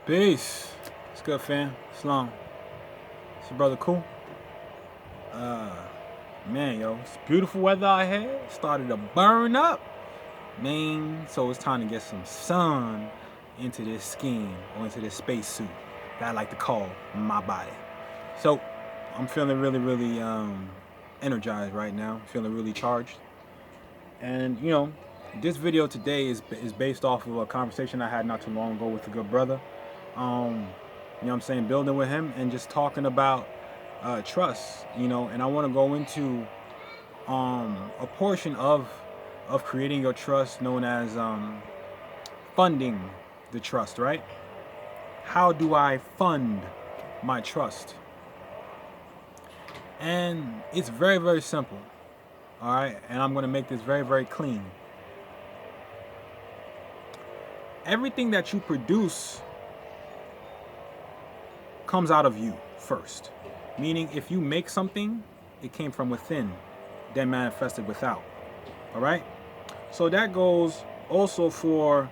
Peace. It's good, fam. Shalom. It's your brother Cool. Man, yo, it's beautiful weather out here. Started to burn up, man. So it's time to get some sun into this skin or into this spacesuit that I like to call my body. So I'm feeling really energized right now. Feeling really charged. And this video today is based off of a conversation I had not too long ago with a good brother. What I'm saying, building with him and just talking about trust, and I want to go into a portion of creating your trust known as funding the trust, right? How do I fund my trust? And it's very simple, all right? And I'm going to make this very clean. Everything that you produce comes out of you first. Meaning if you make something, it came from within, then manifested without. All right? So that goes also for,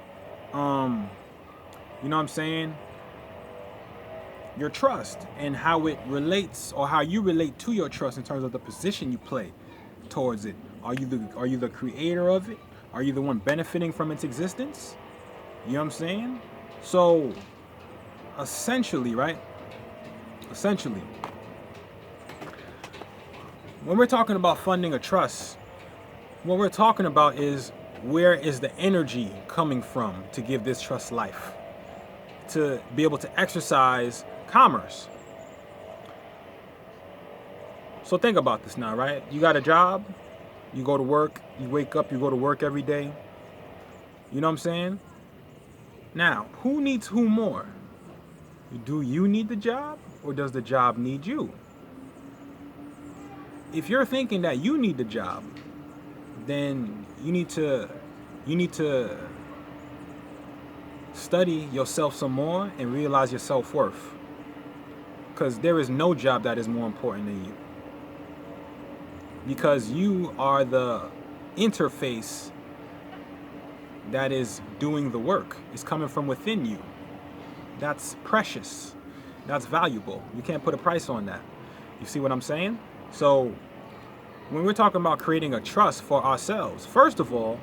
your trust and how it relates, or how you relate to your trust in terms of the position you play towards it. Are you the creator of it? Are you the one benefiting from its existence? You know what I'm saying? So essentially, right? Essentially, when we're talking about funding a trust, what we're talking about is, where is the energy coming from to give this trust life, to be able to exercise commerce. So think about this now, right? You got a job, you go to work, you wake up, you go to work every day. You know what I'm saying? Now, who needs who more? Do you need the job, or does the job need you? If you're thinking that you need the job, then you need to study yourself some more and realize your self-worth. Because there is no job that is more important than you. Because you are the interface that is doing the work. It's coming from within you. That's precious. That's valuable. You can't put a price on that. You see what I'm saying? So when we're talking about creating a trust for ourselves, first of all,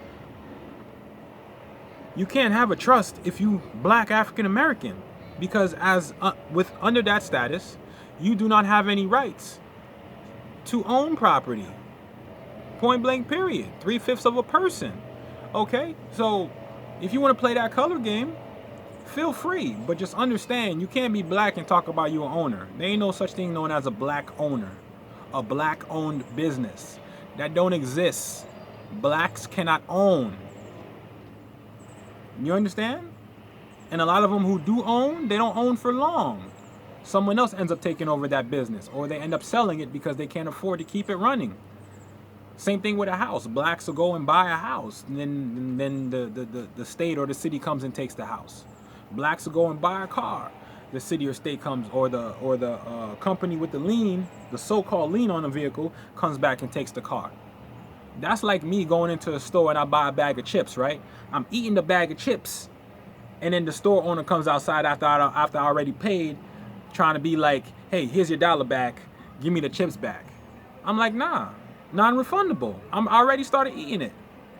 you can't have a trust if you Black African American, because under that status, you do not have any rights to own property. Point blank period. 3/5 of a person. Okay? So if you want to play that color game, feel free, but just understand, you can't be black and talk about you an owner. There ain't no such thing known as a black owner, a black owned business. That don't exist. Blacks cannot own. You understand? And a lot of them who do own, they don't own for long. Someone else ends up taking over that business, or they end up selling it because they can't afford to keep it running. Same thing with a house. Blacks will go and buy a house, and then the state or the city comes and takes the house. Blacks will go and buy a car. The city or state comes, or the company with the lien, the so-called lien on the vehicle, comes back and takes the car. That's like me going into a store and I buy a bag of chips, right? I'm eating the bag of chips, and then the store owner comes outside after I already paid, trying to be like, hey, here's your dollar back. Give me the chips back. I'm like, nah, non-refundable. I'm already started eating it.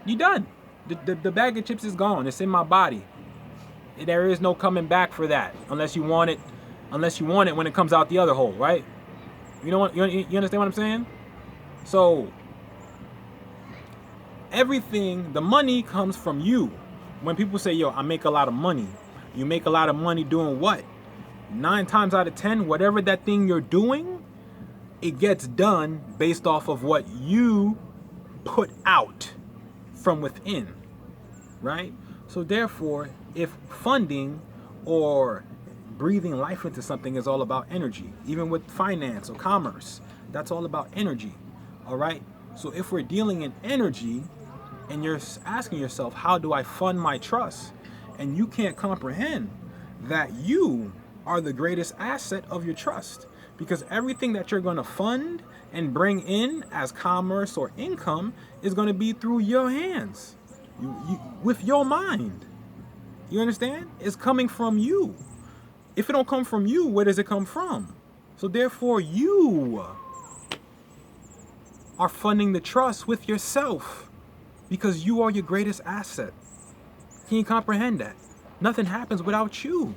You done. The bag of chips is gone. It's in my body. There is no coming back for that, unless you want it when it comes out the other hole, right? You know what? You understand what I'm saying? So everything, the money comes from you. When people say, yo, I make a lot of money, you make a lot of money doing what? 9 times out of 10, whatever that thing you're doing, it gets done based off of what you put out from within, right? So therefore, if funding or breathing life into something is all about energy, even with finance or commerce, that's all about energy, all right? So if we're dealing in energy, and you're asking yourself, how do I fund my trust? And you can't comprehend that you are the greatest asset of your trust, because everything that you're going to fund and bring in as commerce or income is going to be through your hands, with your mind. You understand? It's coming from you. If it don't come from you, where does it come from? So therefore, you are funding the trust with yourself because you are your greatest asset. Can you comprehend that? Nothing happens without you.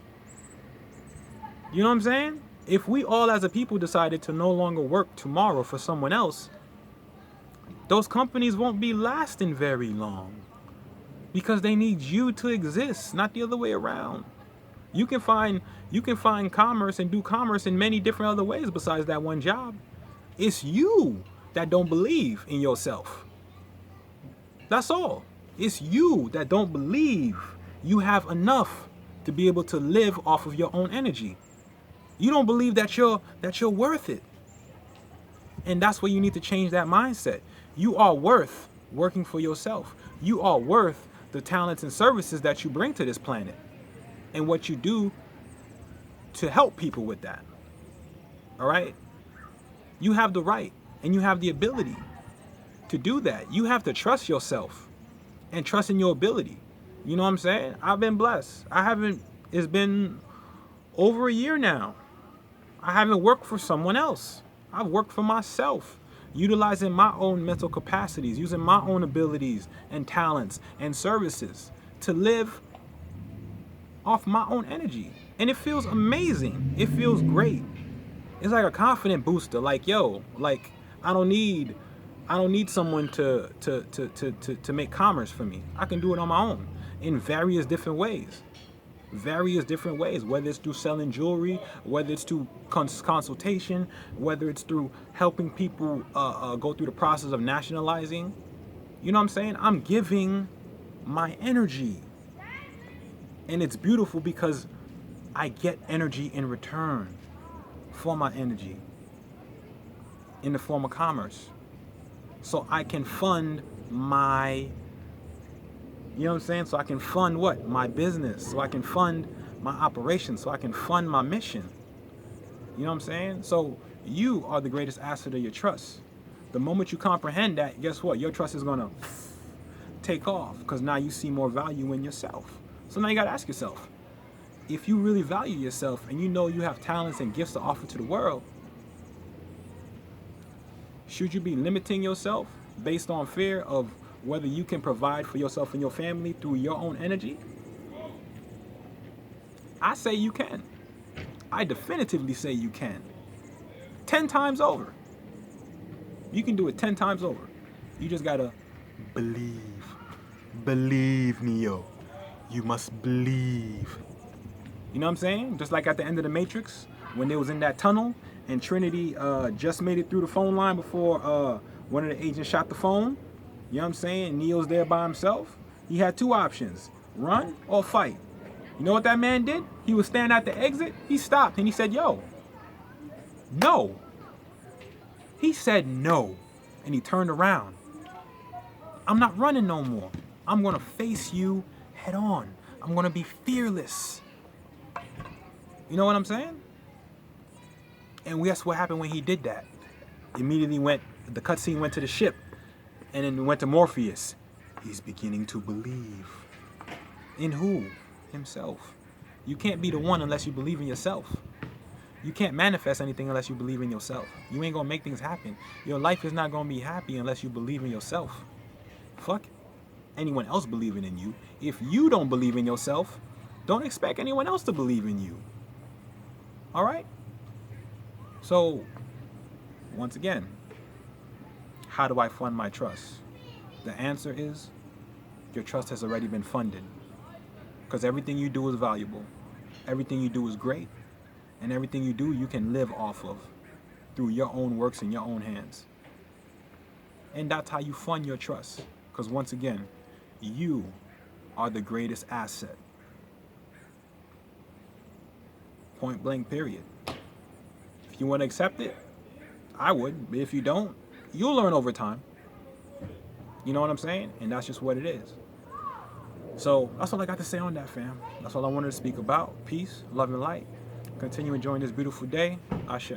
You know what I'm saying? If we all as a people decided to no longer work tomorrow for someone else, those companies won't be lasting very long because they need you to exist, not the other way around. You can find commerce and do commerce in many different other ways besides that one job. It's you that don't believe in yourself. That's all. It's you that don't believe you have enough to be able to live off of your own energy. You don't believe that you're worth it. And that's where you need to change that mindset. You are worth working for yourself. You are worth the talents and services that you bring to this planet and what you do to help people with that. All right? You have the right and you have the ability to do that. You have to trust yourself and trust in your ability. You know what I'm saying? I've been blessed. It's been over a year now. I haven't worked for someone else. I've worked for myself, utilizing my own mental capacities, using my own abilities and talents and services to live off my own energy. And it feels amazing. It feels great. It's like a confident booster. Like, yo, like I don't need someone to make commerce for me. I can do it on my own in various different ways. Whether it's through selling jewelry, whether it's through consultation, whether it's through helping people go through the process of nationalizing. You know what I'm saying? I'm giving my energy. And it's beautiful because I get energy in return for my energy in the form of commerce. So I can fund my, you know what I'm saying? So I can fund what? My business. So I can fund my operations. So I can fund my mission. You know what I'm saying? So you are the greatest asset of your trust. The moment you comprehend that, guess what? Your trust is going to take off because now you see more value in yourself. So now you got to ask yourself, if you really value yourself and you know you have talents and gifts to offer to the world, should you be limiting yourself based on fear of whether you can provide for yourself and your family through your own energy? I say you can. I definitively say you can. 10 times over. You can do it 10 times over. You just gotta believe. Believe, Neo. You must believe. You know what I'm saying? Just like at the end of The Matrix, when they was in that tunnel and Trinity just made it through the phone line before one of the agents shot the phone. You know what I'm saying? Neo's there by himself. He had two options, run or fight. You know what that man did? He was standing at the exit. He stopped and he said, yo, no. He said no. And he turned around. I'm not running no more. I'm going to face you head on. I'm going to be fearless. You know what I'm saying? And guess what happened when he did that? Immediately the cutscene went to the ship. And then went to Morpheus. He's beginning to believe. In who? Himself. You can't be the one unless you believe in yourself. You can't manifest anything unless you believe in yourself. You ain't gonna make things happen. Your life is not gonna be happy unless you believe in yourself. Fuck anyone else believing in you. If you don't believe in yourself, don't expect anyone else to believe in you. Alright? So, once again, how do I fund my trust? The answer is, your trust has already been funded. Because everything you do is valuable. Everything you do is great. And everything you do, you can live off of through your own works in your own hands. And that's how you fund your trust. Because once again, you are the greatest asset. Point blank, period. If you want to accept it, I would. But if you don't, you'll learn over time. You know what I'm saying? And that's just what it is. So that's all I got to say on that, fam. That's all I wanted to speak about. Peace, love, and light. Continue enjoying this beautiful day. Ashe.